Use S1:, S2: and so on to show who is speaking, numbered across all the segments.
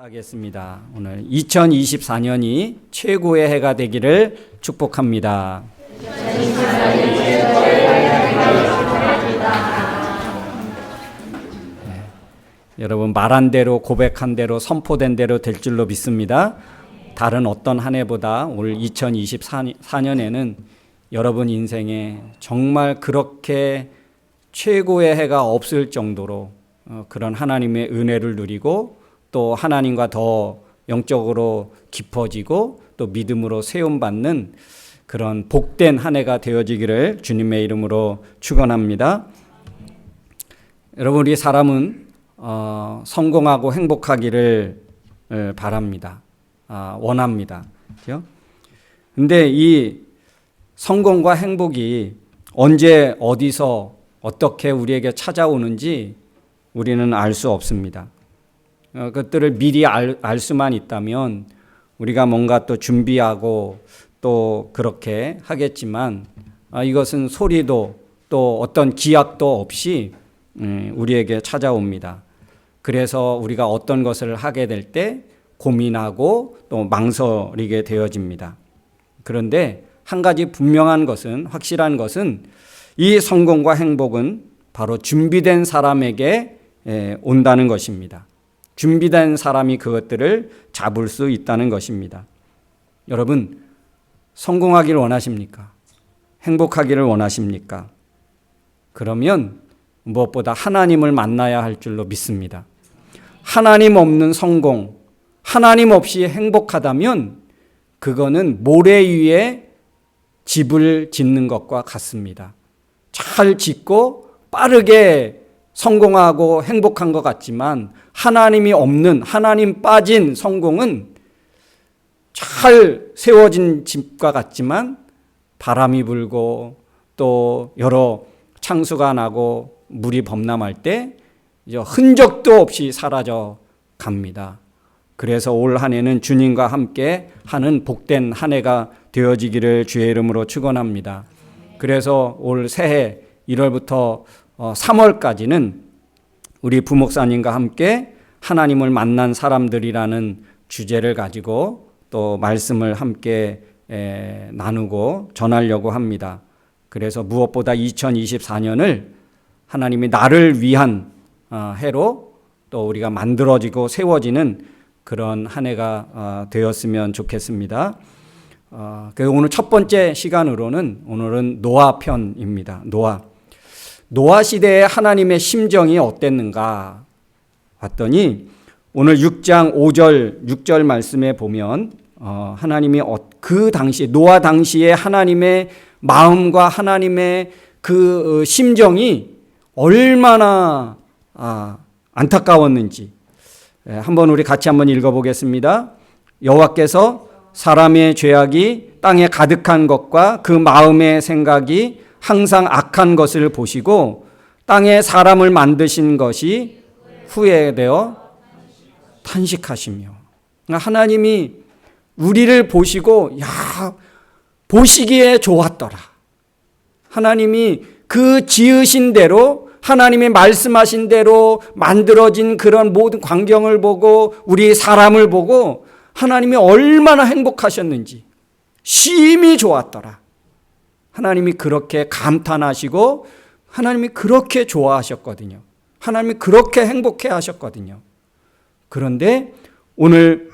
S1: 하겠습니다. 오늘 2024년이 최고의 해가 되기를 축복합니다. 여러분 말한 대로 고백한 대로 선포된 대로 될 줄로 믿습니다. 다른 어떤 한 해보다 올 2024년에는 여러분 인생에 정말 그렇게 최고의 해가 없을 정도로 그런 하나님의 은혜를 누리고 또 하나님과 더 영적으로 깊어지고 또 믿음으로 세움받는 그런 복된 한 해가 되어지기를 주님의 이름으로 축원합니다. 여러분 우리 사람은 성공하고 행복하기를 바랍니다. 원합니다. 그렇죠? 근데 이 성공과 행복이 언제 어디서 어떻게 우리에게 찾아오는지 우리는 알 수 없습니다. 그것들을 미리 알 수만 있다면 우리가 뭔가 또 준비하고 또 그렇게 하겠지만 이것은 소리도 또 어떤 기약도 없이 우리에게 찾아옵니다. 그래서 우리가 어떤 것을 하게 될 때 고민하고 또 망설이게 되어집니다. 그런데 한 가지 분명한 것은 확실한 것은 이 성공과 행복은 바로 준비된 사람에게 온다는 것입니다. 준비된 사람이 그것들을 잡을 수 있다는 것입니다. 여러분 성공하기를 원하십니까? 행복하기를 원하십니까? 그러면 무엇보다 하나님을 만나야 할 줄로 믿습니다. 하나님 없는 성공, 하나님 없이 행복하다면 그거는 모래 위에 집을 짓는 것과 같습니다. 잘 짓고 빠르게 성공하고 행복한 것 같지만 하나님이 없는, 하나님 빠진 성공은 잘 세워진 집과 같지만 바람이 불고 또 여러 창수가 나고 물이 범람할 때 흔적도 없이 사라져 갑니다. 그래서 올 한 해는 주님과 함께 하는 복된 한 해가 되어지기를 주의 이름으로 축원합니다. 그래서 올 새해 1월부터 3월까지는 우리 부목사님과 함께 하나님을 만난 사람들이라는 주제를 가지고 또 말씀을 함께 나누고 전하려고 합니다. 그래서 무엇보다 2024년을 하나님이 나를 위한 해로 또 우리가 만들어지고 세워지는 그런 한 해가 되었으면 좋겠습니다. 그래서 오늘 첫 번째 시간으로는 오늘은 노아 편입니다. 노아 시대의 하나님의 심정이 어땠는가 봤더니 오늘 6장 5절 6절 말씀에 보면 하나님이 그 당시 노아 당시의 하나님의 마음과 하나님의 그 심정이 얼마나 안타까웠는지 한번 우리 같이 한번 읽어보겠습니다. 여호와께서 사람의 죄악이 땅에 가득한 것과 그 마음의 생각이 항상 악한 것을 보시고 땅에 사람을 만드신 것이 후회되어 탄식하시며 하나님이 우리를 보시고 보시기에 좋았더라. 하나님이 그 지으신 대로 하나님이 말씀하신 대로 만들어진 그런 모든 광경을 보고 우리 사람을 보고 하나님이 얼마나 행복하셨는지 심히 좋았더라. 하나님이 그렇게 감탄하시고 하나님이 그렇게 좋아하셨거든요. 하나님이 그렇게 행복해 하셨거든요. 그런데 오늘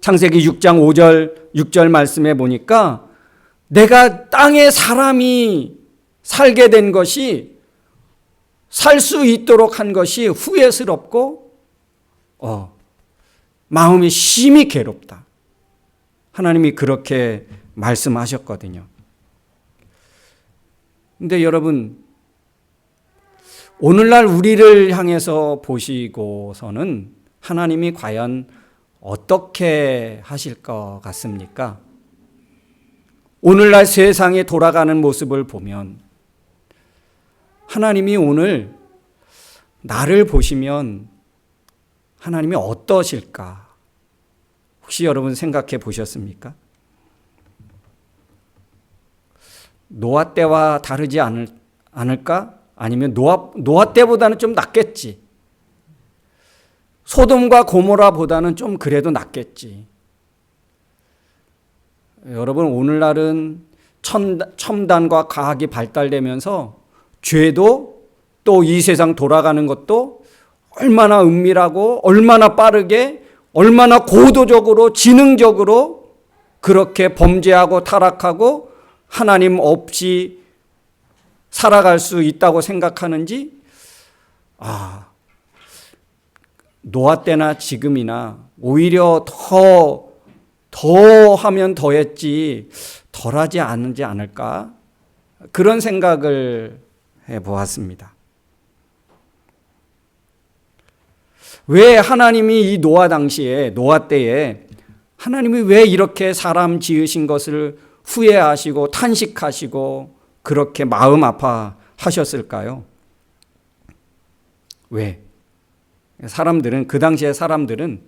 S1: 창세기 6장 5절 6절 말씀에 보니까 내가 땅에 사람이 살게 된 것이 살 수 있도록 한 것이 후회스럽고 마음이 심히 괴롭다. 하나님이 그렇게 말씀하셨거든요. 근데 여러분 오늘날 우리를 향해서 보시고서는 하나님이 과연 어떻게 하실 것 같습니까? 오늘날 세상에 돌아가는 모습을 보면 하나님이 오늘 나를 보시면 하나님이 어떠실까? 혹시 여러분 생각해 보셨습니까? 노아 때와 다르지 않을까? 아니면 노아 때보다는 좀 낫겠지. 소돔과 고모라보다는 좀 그래도 낫겠지. 여러분, 오늘날은 첨단과 과학이 발달되면서 죄도 또 이 세상 돌아가는 것도 얼마나 은밀하고 얼마나 빠르게 얼마나 고도적으로 지능적으로 그렇게 범죄하고 타락하고 하나님 없이 살아갈 수 있다고 생각하는지, 노아 때나 지금이나 오히려 더 하면 더했지 덜하지 않지 않을까, 그런 생각을 해보았습니다. 왜 하나님이 이 노아 때에 하나님이 왜 이렇게 사람 지으신 것을 후회하시고 탄식하시고 그렇게 마음 아파하셨을까요? 왜? 그 당시에 사람들은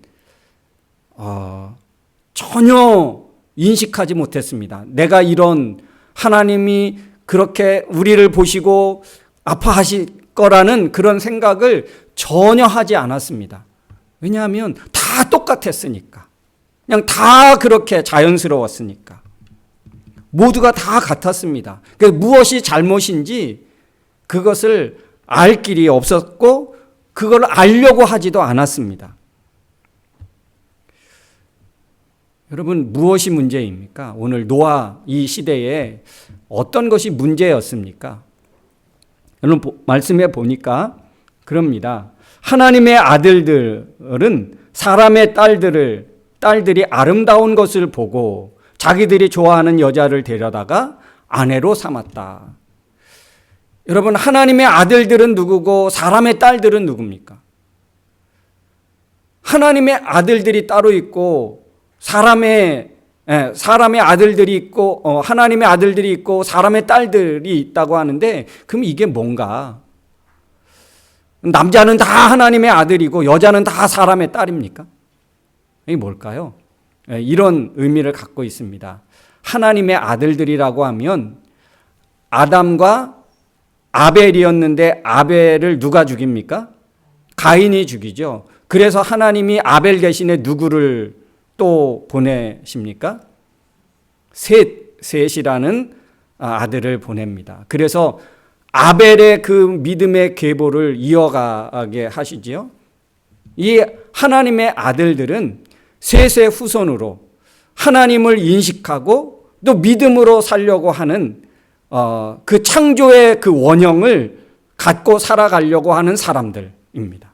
S1: 전혀 인식하지 못했습니다. 내가 이런 하나님이 그렇게 우리를 보시고 아파하실 거라는 그런 생각을 전혀 하지 않았습니다. 왜냐하면 다 똑같았으니까. 그냥 다 그렇게 자연스러웠으니까. 모두가 다 같았습니다. 그래서 무엇이 잘못인지 그것을 알 길이 없었고 그걸 알려고 하지도 않았습니다. 여러분, 무엇이 문제입니까? 오늘 노아 이 시대에 어떤 것이 문제였습니까? 여러분, 말씀해 보니까 그럽니다. 하나님의 아들들은 사람의 딸들이 아름다운 것을 보고 자기들이 좋아하는 여자를 데려다가 아내로 삼았다. 여러분, 하나님의 아들들은 누구고 사람의 딸들은 누굽니까? 하나님의 아들들이 따로 있고 사람의 아들들이 있고 하나님의 아들들이 있고 사람의 딸들이 있다고 하는데, 그럼 이게 뭔가? 남자는 다 하나님의 아들이고 여자는 다 사람의 딸입니까? 이게 뭘까요? 이런 의미를 갖고 있습니다. 하나님의 아들들이라고 하면 아담과 아벨이었는데 아벨을 누가 죽입니까? 가인이 죽이죠. 그래서 하나님이 아벨 대신에 누구를 또 보내십니까? 셋이라는 아들을 보냅니다. 그래서 아벨의 그 믿음의 계보를 이어가게 하시지요. 이 하나님의 아들들은 셋의 후손으로 하나님을 인식하고 또 믿음으로 살려고 하는 그 창조의 그 원형을 갖고 살아가려고 하는 사람들입니다.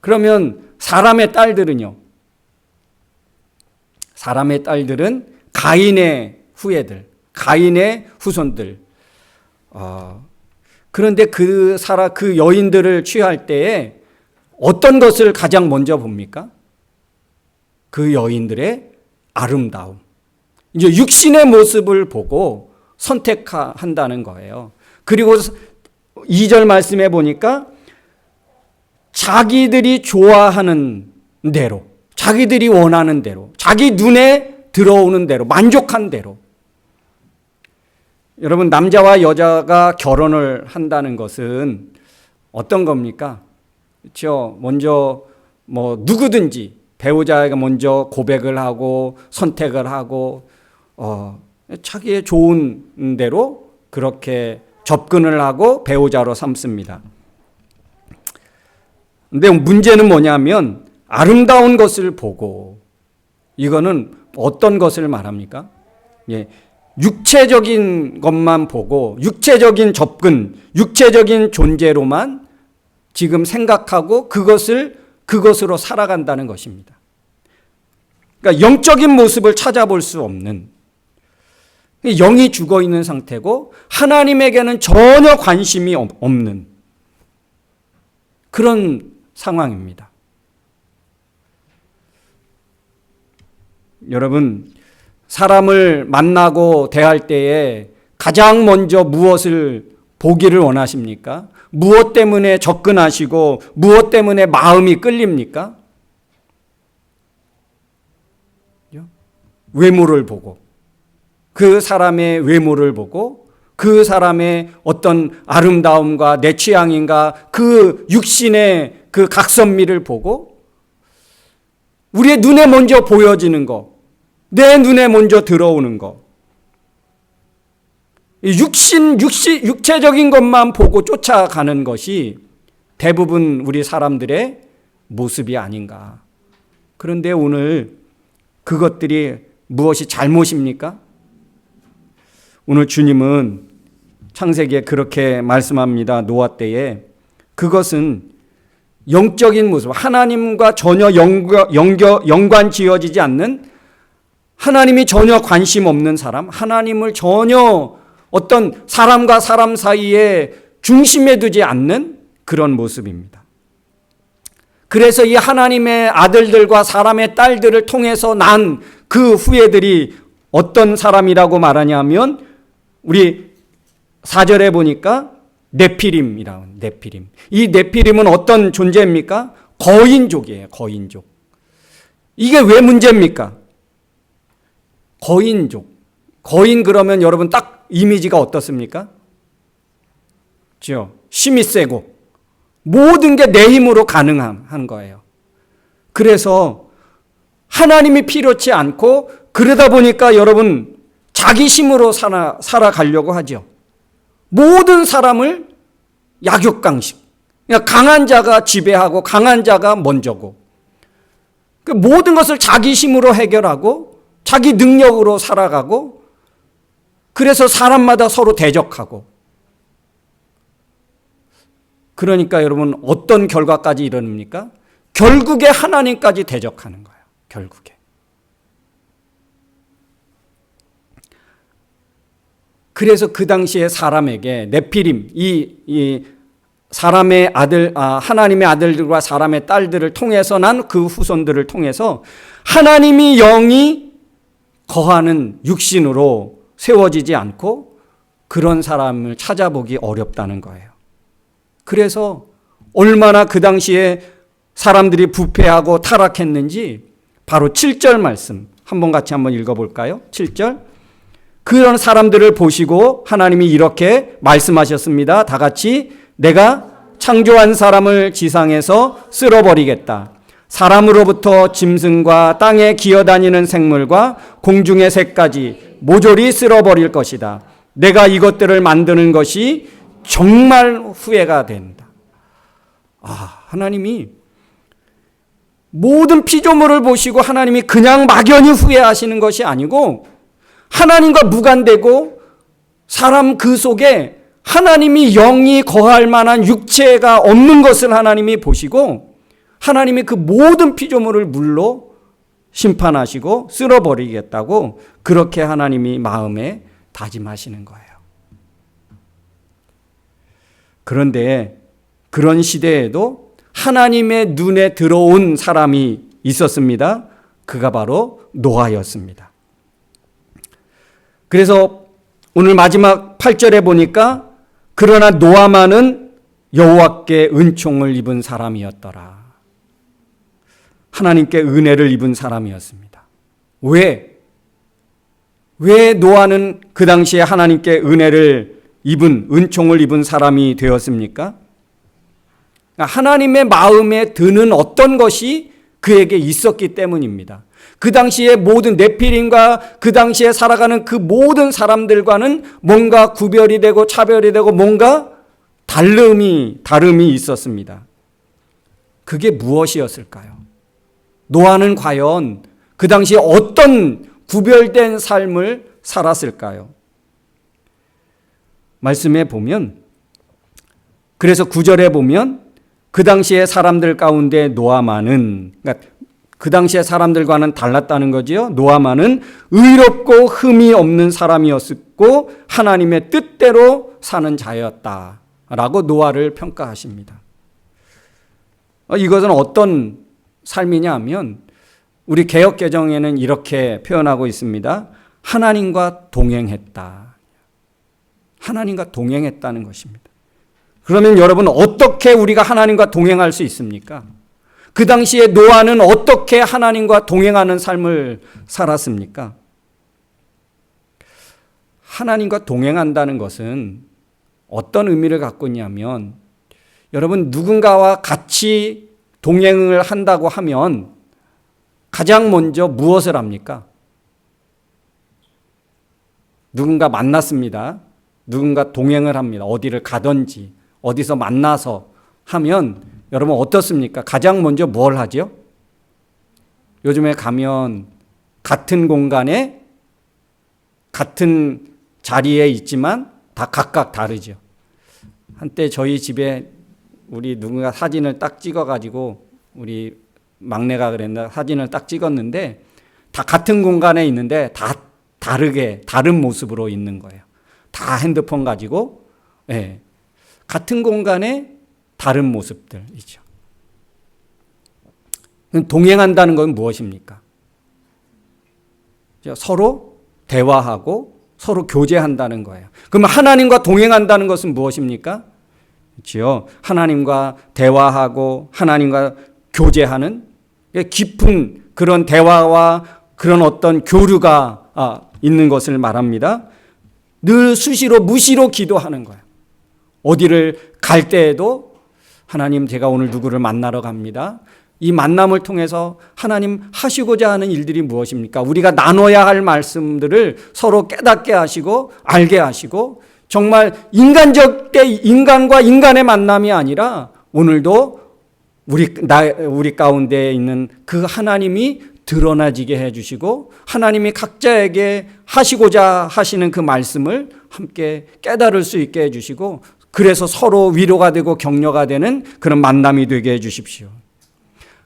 S1: 그러면 사람의 딸들은요? 사람의 딸들은 가인의 후예들, 가인의 후손들. 그런데 그 여인들을 취할 때에 어떤 것을 가장 먼저 봅니까? 그 여인들의 아름다움. 이제 육신의 모습을 보고 선택한다는 거예요. 그리고 2절 말씀해 보니까 자기들이 좋아하는 대로, 자기들이 원하는 대로, 자기 눈에 들어오는 대로, 만족한 대로. 여러분, 남자와 여자가 결혼을 한다는 것은 어떤 겁니까? 그렇죠? 먼저 누구든지 배우자가 먼저 고백을 하고 선택을 하고 자기의 좋은 대로 그렇게 접근을 하고 배우자로 삼습니다. 근데 문제는 뭐냐면 아름다운 것을 보고, 이거는 어떤 것을 말합니까? 육체적인 것만 보고 육체적인 접근, 육체적인 존재로만 지금 생각하고 그것으로 살아간다는 것입니다. 그러니까 영적인 모습을 찾아볼 수 없는, 영이 죽어 있는 상태고 하나님에게는 전혀 관심이 없는 그런 상황입니다. 여러분, 사람을 만나고 대할 때에 가장 먼저 무엇을 보기를 원하십니까? 무엇 때문에 접근하시고 무엇 때문에 마음이 끌립니까? 외모를 보고, 그 사람의 외모를 보고 그 사람의 어떤 아름다움과 내 취향인가 그 육신의 그 각선미를 보고 우리의 눈에 먼저 보여지는 거, 내 눈에 먼저 들어오는 거, 육체적인 것만 보고 쫓아가는 것이 대부분 우리 사람들의 모습이 아닌가. 그런데 오늘 그것들이 무엇이 잘못입니까? 오늘 주님은 창세기에 그렇게 말씀합니다. 노아 때에 그것은 영적인 모습, 하나님과 전혀 연관 지어지지 않는, 하나님이 전혀 관심 없는 사람, 하나님을 전혀 어떤 사람과 사람 사이에 중심에 두지 않는 그런 모습입니다. 그래서 이 하나님의 아들들과 사람의 딸들을 통해서 난 그 후예들이 어떤 사람이라고 말하냐면, 우리 4절에 보니까 네피림이라고. 네피림. 이 네피림은 어떤 존재입니까? 거인족이에요. 거인족. 이게 왜 문제입니까? 거인족. 거인 그러면 여러분 딱 이미지가 어떻습니까? 그렇죠? 힘이 세고 모든 게 내 힘으로 가능한 거예요. 그래서 하나님이 필요치 않고, 그러다 보니까 여러분 자기 힘으로 살아가려고 하죠. 모든 사람을 약육강식, 그러니까 강한 자가 지배하고 강한 자가 먼저고, 모든 것을 자기 힘으로 해결하고 자기 능력으로 살아가고, 그래서 사람마다 서로 대적하고, 그러니까 여러분 어떤 결과까지 이릅니까? 결국에 하나님까지 대적하는 거예요. 결국에. 그래서 그 당시에 사람에게 네피림, 이 사람의 아들, 하나님의 아들들과 사람의 딸들을 통해서 난 그 후손들을 통해서 하나님이 영이 거하는 육신으로 세워지지 않고 그런 사람을 찾아보기 어렵다는 거예요. 그래서 얼마나 그 당시에 사람들이 부패하고 타락했는지 바로 7절 말씀 한번 같이 한번 읽어볼까요? 7절. 그런 사람들을 보시고 하나님이 이렇게 말씀하셨습니다. 다 같이, 내가 창조한 사람을 지상에서 쓸어버리겠다. 사람으로부터 짐승과 땅에 기어다니는 생물과 공중의 새까지 모조리 쓸어버릴 것이다. 내가 이것들을 만드는 것이 정말 후회가 된다. 하나님이 모든 피조물을 보시고 하나님이 그냥 막연히 후회하시는 것이 아니고, 하나님과 무관되고 사람 그 속에 하나님이 영이 거할 만한 육체가 없는 것을 하나님이 보시고, 하나님이 그 모든 피조물을 물로 심판하시고 쓸어버리겠다고 그렇게 하나님이 마음에 다짐하시는 거예요. 그런데 그런 시대에도 하나님의 눈에 들어온 사람이 있었습니다. 그가 바로 노아였습니다. 그래서 오늘 마지막 8절에 보니까, 그러나 노아만은 여호와께 은총을 입은 사람이었더라. 하나님께 은혜를 입은 사람이었습니다. 왜 노아는 그 당시에 하나님께 은총을 입은 사람이 되었습니까? 하나님의 마음에 드는 어떤 것이 그에게 있었기 때문입니다. 그 당시에 모든 네피림과 그 당시에 살아가는 그 모든 사람들과는 뭔가 구별이 되고 차별이 되고 뭔가 다름이 있었습니다. 그게 무엇이었을까요? 노아는 과연 그 당시에 어떤 구별된 삶을 살았을까요? 말씀에 보면, 그래서 9절에 보면 그 당시에 사람들 가운데 노아만은, 그러니까 그 당시에 사람들과는 달랐다는 거지요. 노아만은 의롭고 흠이 없는 사람이었고 하나님의 뜻대로 사는 자였다라고 노아를 평가하십니다. 이것은 어떤 삶이냐 하면, 우리 개역개정에는 이렇게 표현하고 있습니다. 하나님과 동행했다. 하나님과 동행했다는 것입니다. 그러면 여러분, 어떻게 우리가 하나님과 동행할 수 있습니까? 그 당시에 노아는 어떻게 하나님과 동행하는 삶을 살았습니까? 하나님과 동행한다는 것은 어떤 의미를 갖고 있냐면, 여러분, 누군가와 같이 동행을 한다고 하면 가장 먼저 무엇을 합니까? 누군가 만났습니다. 누군가 동행을 합니다. 어디를 가든지 어디서 만나서 하면 여러분 어떻습니까? 가장 먼저 뭘 하죠? 요즘에 가면 같은 공간에 같은 자리에 있지만 다 각각 다르죠. 한때 저희 집에 우리 누군가 사진을 딱 찍어가지고 우리 막내가 그랬나 사진을 딱 찍었는데 다 같은 공간에 있는데 다 다르게 다른 모습으로 있는 거예요. 다 핸드폰 가지고 같은 공간에 다른 모습들이죠. 동행한다는 건 무엇입니까? 서로 대화하고 서로 교제한다는 거예요. 그러면 하나님과 동행한다는 것은 무엇입니까? 그렇죠. 하나님과 대화하고 하나님과 교제하는 깊은 그런 대화와 그런 어떤 교류가 있는 것을 말합니다. 늘 수시로 무시로 기도하는 거예요. 어디를 갈 때에도 하나님 제가 오늘 누구를 만나러 갑니다. 이 만남을 통해서 하나님 하시고자 하는 일들이 무엇입니까? 우리가 나눠야 할 말씀들을 서로 깨닫게 하시고 알게 하시고 정말 인간과 인간의 만남이 아니라 오늘도 우리 가운데 있는 그 하나님이 드러나지게 해주시고 하나님이 각자에게 하시고자 하시는 그 말씀을 함께 깨달을 수 있게 해주시고 그래서 서로 위로가 되고 격려가 되는 그런 만남이 되게 해주십시오.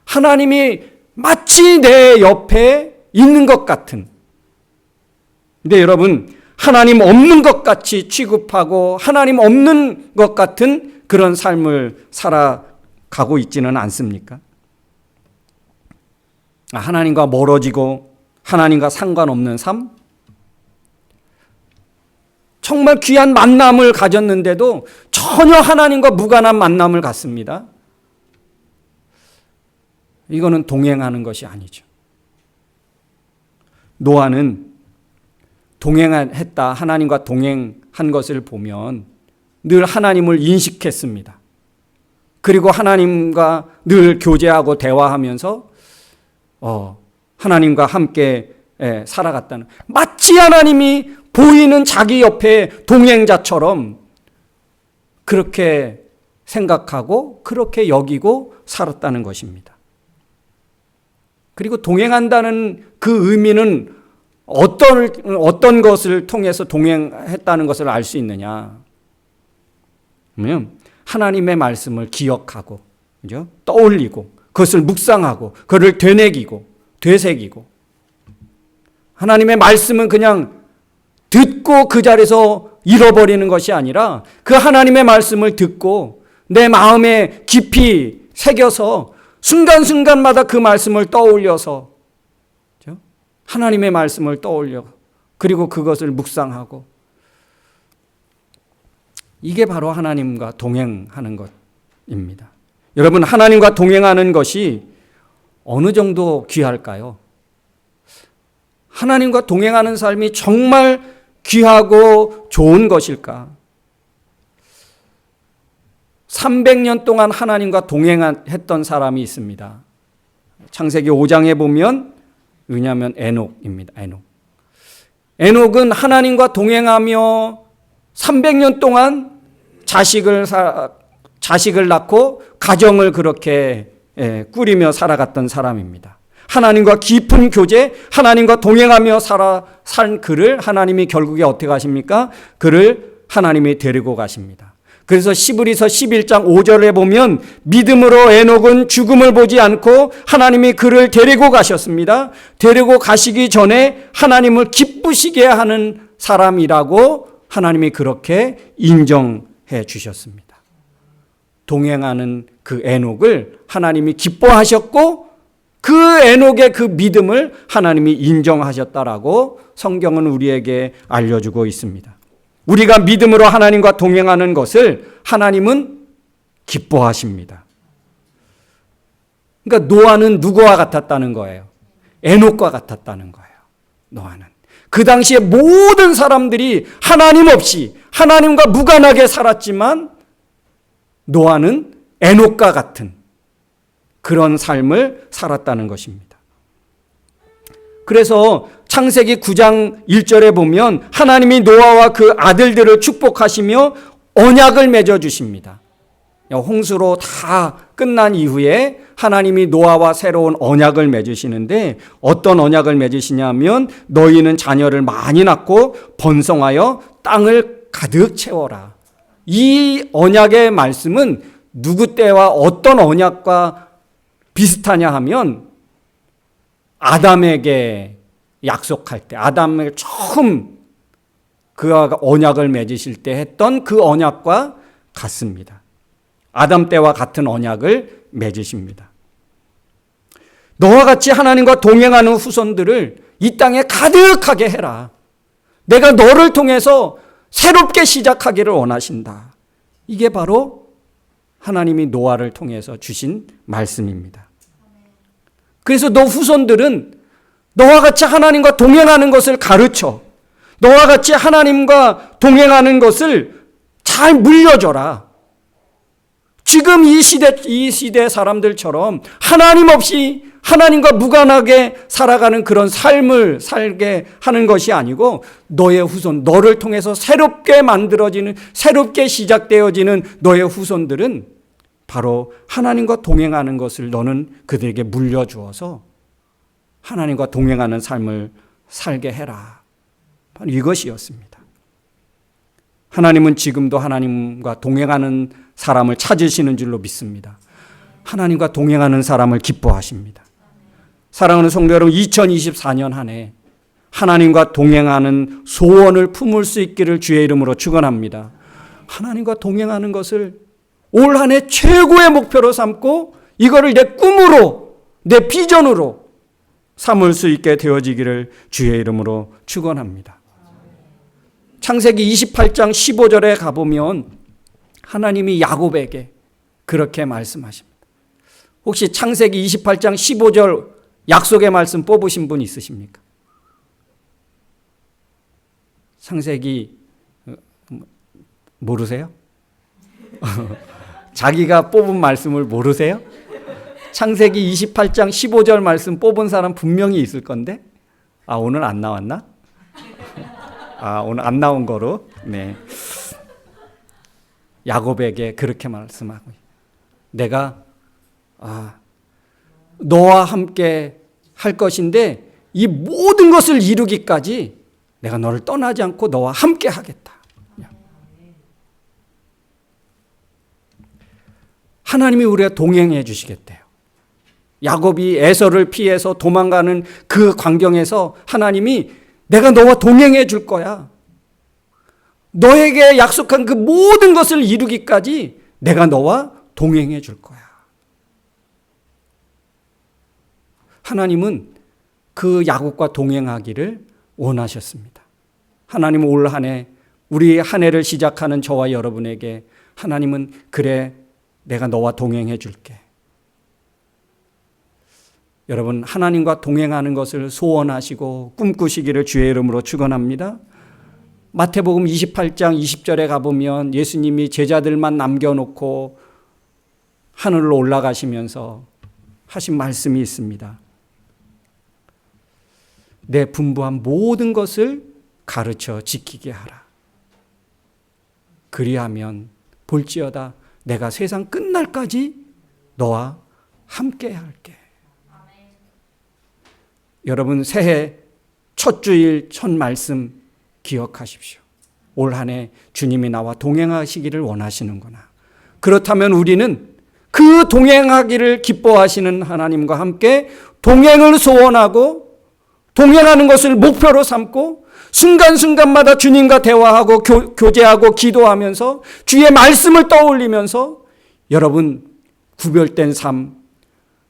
S1: 하나님이 마치 내 옆에 있는 것 같은, 근데 여러분 하나님 없는 것 같이 취급하고 하나님 없는 것 같은 그런 삶을 살아가고 있지는 않습니까? 하나님과 멀어지고 하나님과 상관없는 삶? 정말 귀한 만남을 가졌는데도 전혀 하나님과 무관한 만남을 갖습니다. 이거는 동행하는 것이 아니죠. 노아는 동행했다, 하나님과 동행한 것을 보면 늘 하나님을 인식했습니다. 그리고 하나님과 늘 교제하고 대화하면서 하나님과 함께 살아갔다는, 마치 하나님이 보이는 자기 옆에 동행자처럼 그렇게 생각하고 그렇게 여기고 살았다는 것입니다. 그리고 동행한다는 그 의미는 어떤 것을 통해서 동행했다는 것을 알 수 있느냐? 그러면 하나님의 말씀을 기억하고, 그죠? 떠올리고, 그것을 묵상하고, 그것을 되새기고. 하나님의 말씀은 그냥 듣고 그 자리에서 잃어버리는 것이 아니라 그 하나님의 말씀을 듣고 내 마음에 깊이 새겨서 순간순간마다 그 말씀을 떠올려서 하나님의 말씀을 떠올려 그리고 그것을 묵상하고, 이게 바로 하나님과 동행하는 것입니다. 여러분, 하나님과 동행하는 것이 어느 정도 귀할까요? 하나님과 동행하는 삶이 정말 귀하고 좋은 것일까? 300년 동안 하나님과 동행했던 사람이 있습니다. 창세기 5장에 보면 왜냐하면 에녹입니다. 에녹은 하나님과 동행하며 300년 동안 자식을 낳고 가정을 그렇게 꾸리며 살아갔던 사람입니다. 하나님과 깊은 교제, 하나님과 동행하며 산 그를 하나님이 결국에 어떻게 하십니까? 그를 하나님이 데리고 가십니다. 그래서 시브리서 11장 5절에 보면 믿음으로 에녹은 죽음을 보지 않고 하나님이 그를 데리고 가셨습니다. 데리고 가시기 전에 하나님을 기쁘시게 하는 사람이라고 하나님이 그렇게 인정해 주셨습니다. 동행하는 그 에녹을 하나님이 기뻐하셨고 그 에녹의 그 믿음을 하나님이 인정하셨다라고 성경은 우리에게 알려주고 있습니다. 우리가 믿음으로 하나님과 동행하는 것을 하나님은 기뻐하십니다. 그러니까 노아는 누구와 같았다는 거예요? 에녹과 같았다는 거예요. 노아는. 그 당시에 모든 사람들이 하나님 없이 하나님과 무관하게 살았지만 노아는 에녹과 같은 그런 삶을 살았다는 것입니다. 그래서 창세기 9장 1절에 보면 하나님이 노아와 그 아들들을 축복하시며 언약을 맺어 주십니다. 홍수로 다 끝난 이후에 하나님이 노아와 새로운 언약을 맺으시는데 어떤 언약을 맺으시냐면 너희는 자녀를 많이 낳고 번성하여 땅을 가득 채워라. 이 언약의 말씀은 누구 때와 어떤 언약과 비슷하냐 하면 아담에게 약속할 때, 아담에게 처음 그가 언약을 맺으실 때 했던 그 언약과 같습니다. 아담 때와 같은 언약을 맺으십니다. 너와 같이 하나님과 동행하는 후손들을 이 땅에 가득하게 해라. 내가 너를 통해서 새롭게 시작하기를 원하신다. 이게 바로 하나님이 노아를 통해서 주신 말씀입니다. 그래서 너 후손들은 너와 같이 하나님과 동행하는 것을 가르쳐. 너와 같이 하나님과 동행하는 것을 잘 물려줘라. 지금 이 시대 사람들처럼 하나님 없이 하나님과 무관하게 살아가는 그런 삶을 살게 하는 것이 아니고 너의 후손, 너를 통해서 새롭게 만들어지는, 새롭게 시작되어지는 너의 후손들은 바로 하나님과 동행하는 것을 너는 그들에게 물려주어서 하나님과 동행하는 삶을 살게 해라. 바로 이것이었습니다. 하나님은 지금도 하나님과 동행하는 사람을 찾으시는 줄로 믿습니다. 하나님과 동행하는 사람을 기뻐하십니다. 사랑하는 성도 여러분, 2024년 한 해 하나님과 동행하는 소원을 품을 수 있기를 주의 이름으로 축원합니다. 하나님과 동행하는 것을 올 한 해 최고의 목표로 삼고 이거를 내 꿈으로, 내 비전으로 삼을 수 있게 되어지기를 주의 이름으로 축원합니다. 창세기 28장 15절에 가보면 하나님이 야곱에게 그렇게 말씀하십니다. 혹시 창세기 28장 15절 약속의 말씀 뽑으신 분 있으십니까? 창세기 모르세요? 자기가 뽑은 말씀을 모르세요? 창세기 28장 15절 말씀 뽑은 사람 분명히 있을 건데 오늘 안 나왔나? 오늘 안 나온 거로. 네. 야곱에게 그렇게 말씀하고 내가 너와 함께 할 것인데 이 모든 것을 이루기까지 내가 너를 떠나지 않고 너와 함께 하겠다. 하나님이 우리가 동행해 주시겠대요. 야곱이 에서를 피해서 도망가는 그 광경에서 하나님이 내가 너와 동행해 줄 거야. 너에게 약속한 그 모든 것을 이루기까지 내가 너와 동행해 줄 거야. 하나님은 그 야곱과 동행하기를 원하셨습니다. 하나님은 올 한 해, 우리 한 해를 시작하는 저와 여러분에게 하나님은 그래, 내가 너와 동행해 줄게. 여러분, 하나님과 동행하는 것을 소원하시고 꿈꾸시기를 주의 이름으로 축원합니다. 마태복음 28장 20절에 가보면 예수님이 제자들만 남겨놓고 하늘로 올라가시면서 하신 말씀이 있습니다. 내 분부한 모든 것을 가르쳐 지키게 하라. 그리하면 볼지어다 내가 세상 끝날까지 너와 함께 할게. 여러분, 새해 첫 주일 첫 말씀 기억하십시오. 올 한 해 주님이 나와 동행하시기를 원하시는구나. 그렇다면 우리는 그 동행하기를 기뻐하시는 하나님과 함께 동행을 소원하고 동행하는 것을 목표로 삼고 순간순간마다 주님과 대화하고 교제하고 기도하면서 주의 말씀을 떠올리면서 여러분 구별된 삶,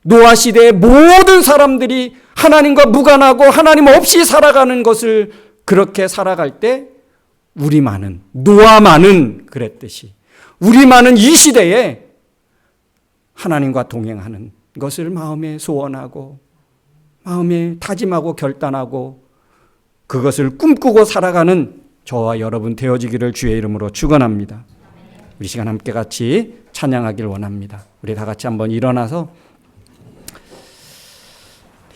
S1: 노아 시대의 모든 사람들이 하나님과 무관하고 하나님 없이 살아가는 것을 그렇게 살아갈 때 우리만은, 노아만은 그랬듯이 우리만은 이 시대에 하나님과 동행하는 것을 마음에 소원하고 마음에 다짐하고 결단하고 그것을 꿈꾸고 살아가는 저와 여러분 되어지기를 주의 이름으로 축원합니다. 우리 시간 함께 같이 찬양하길 원합니다. 우리 다 같이 한번 일어나서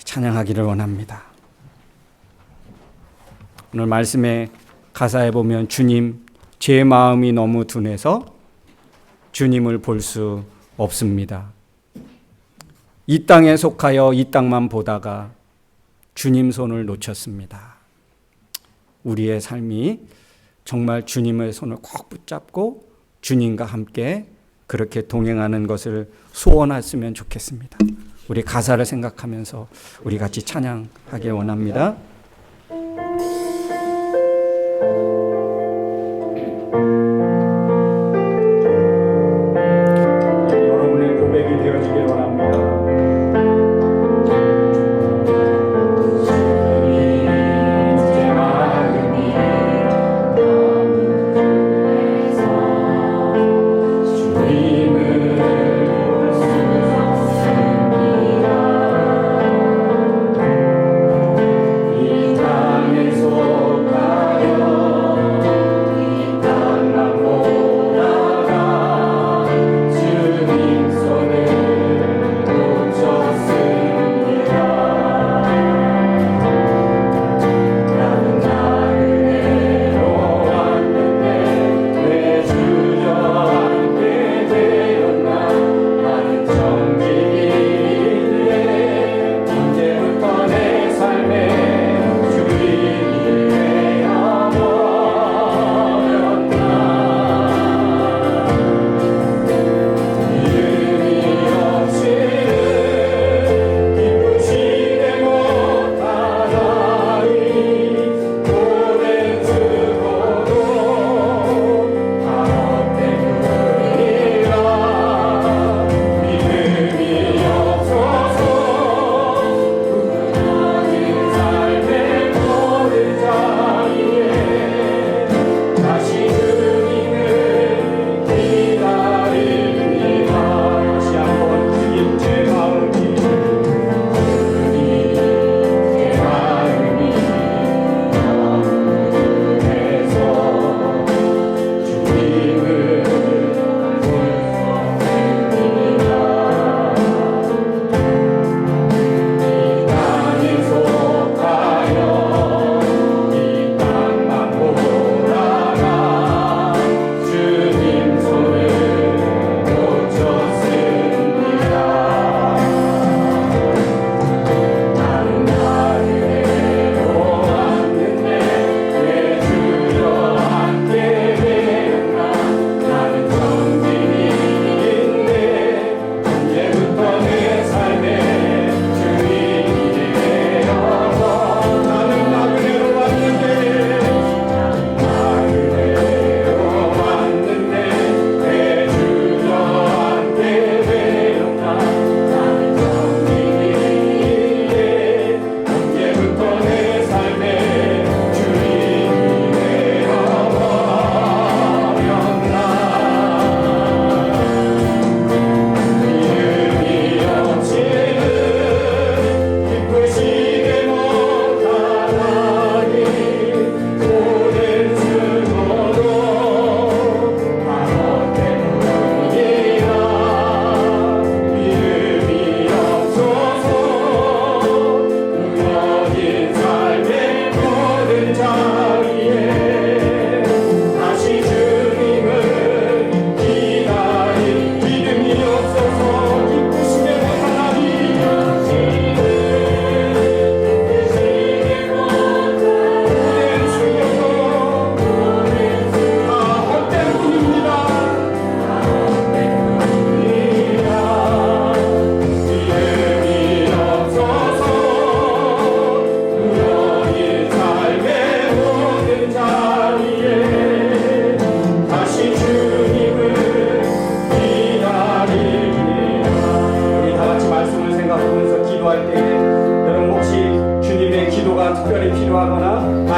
S1: 찬양하기를 원합니다. 오늘 말씀의 가사에 보면 주님, 제 마음이 너무 둔해서 주님을 볼 수 없습니다. 이 땅에 속하여 이 땅만 보다가 주님 손을 놓쳤습니다. 우리의 삶이 정말 주님의 손을 꼭 붙잡고 주님과 함께 그렇게 동행하는 것을 소원했으면 좋겠습니다. 우리 가사를 생각하면서 우리 같이 찬양하길 원합니다. 여러분의 고백이 되어지길 원합니다.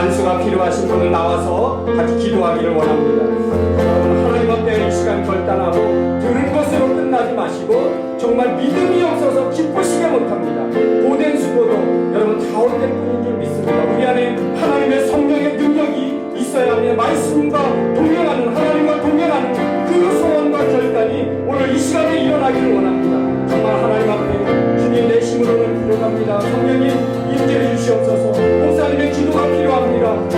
S1: 안수가 필요하신 분은 나와서 같이 기도하기를 원합니다. 여러분, 하나님 앞에 이 시간 결단하고 들은 것으로 끝나지 마시고 정말 믿음이 없어서 기쁘시게 못합니다. 고된 수고도 여러분 다 헛된 뿐인 줄 믿습니다. 우리 안에 하나님의 성령의 능력이 있어야 합니다. 말씀과 동행하는, 하나님과 동행하는 그 소원과 결단이 오늘 이 시간에 일어나기를 원합니다. 정말 하나님 앞에 주님 내 힘으로는 부족합니다. 성령님 임재해 주시옵소서. 목사님의 기도가 필요합니다.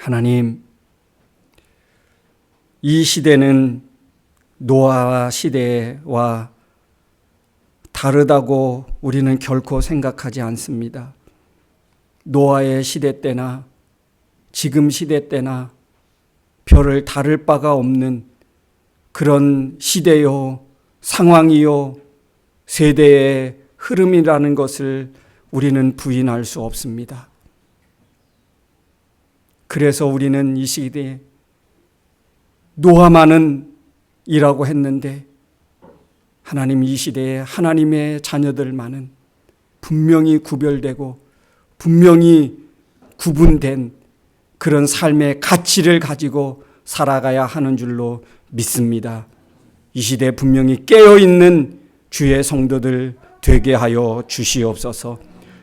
S1: 하나님, 이 시대는 노아 시대와 다르다고 우리는 결코 생각하지 않습니다. 노아의 시대 때나 지금 시대 때나 별을 다를 바가 없는 그런 시대요, 상황이요, 세대의 흐름이라는 것을 우리는 부인할 수 없습니다. 그래서 우리는 이 시대에 노아만은 이라고 했는데 하나님, 이 시대에 하나님의 자녀들만은 분명히 구별되고 분명히 구분된 그런 삶의 가치를 가지고 살아가야 하는 줄로 믿습니다. 이 시대에 분명히 깨어있는 주의 성도들 되게 하여 주시옵소서.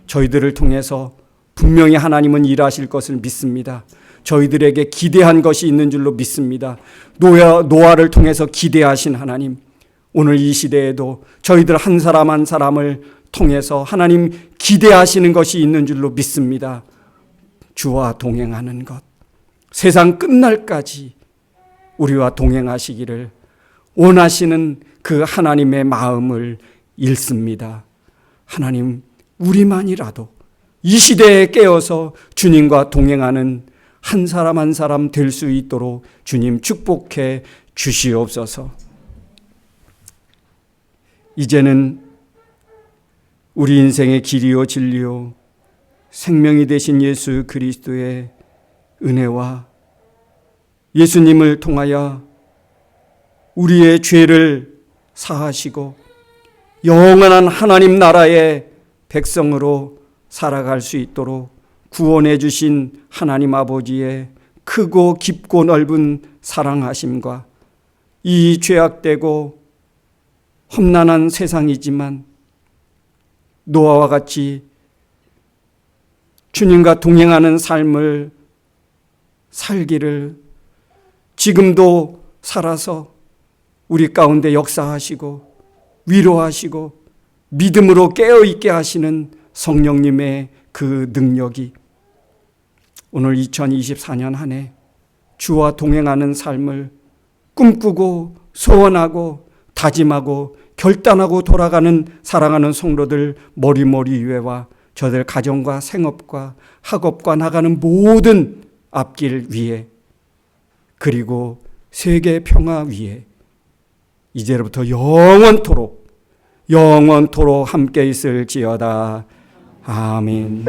S1: 저희들을 통해서 분명히 하나님은 일하실 것을 믿습니다. 저희들에게 기대한 것이 있는 줄로 믿습니다. 노아를 통해서 기대하신 하나님, 오늘 이 시대에도 저희들 한 사람 한 사람을 통해서 하나님 기대하시는 것이 있는 줄로 믿습니다. 주와 동행하는 것, 세상 끝날까지 우리와 동행하시기를 원하시는 그 하나님의 마음을 읽습니다. 하나님, 우리만이라도 이 시대에 깨어서 주님과 동행하는 한 사람 한 사람 될 수 있도록 주님 축복해 주시옵소서. 이제는 우리 인생의 길이요 진리요 생명이 되신 예수 그리스도의 은혜와 예수님을 통하여 우리의 죄를 사하시고 영원한 하나님 나라의 백성으로 살아갈 수 있도록 구원해 주신 하나님 아버지의 크고 깊고 넓은 사랑하심과 이 죄악되고 험난한 세상이지만 노아와 같이 주님과 동행하는 삶을 살기를 지금도 살아서 우리 가운데 역사하시고 위로하시고 믿음으로 깨어있게 하시는 성령님의 그 능력이 오늘 2024년 한 해 주와 동행하는 삶을 꿈꾸고 소원하고 다짐하고 결단하고 돌아가는 사랑하는 성도들 머리머리 위에와 저들 가정과 생업과 학업과 나가는 모든 앞길 위에 그리고 세계 평화 위에 이제로부터 영원토록 함께 있을지어다. 아멘.